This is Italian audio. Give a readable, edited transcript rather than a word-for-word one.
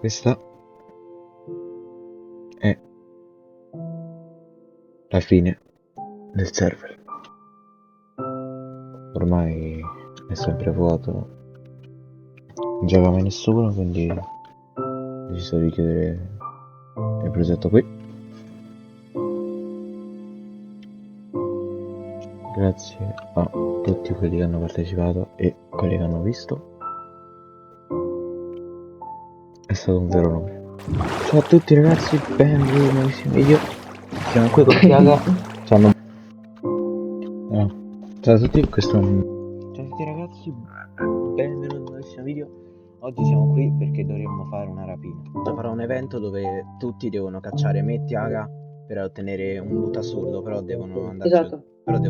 Questa è la fine del server. Ormai è sempre vuoto, non gioca mai nessuno, quindi ho deciso di chiudere il progetto qui. Grazie a tutti quelli che hanno partecipato e quelli che hanno visto. È stato un vero onore. Ciao a tutti ragazzi, benvenuti in un nuovissimo video. Siamo qui con Tiaga. Ciao a tutti, questo è Ciao a tutti ragazzi, benvenuti in un nuovissimo video. Oggi siamo qui perché dovremmo fare una rapina. Farò un evento dove tutti devono cacciare me e Tiaga per ottenere un loot assurdo, però devono andarci. Esatto. Però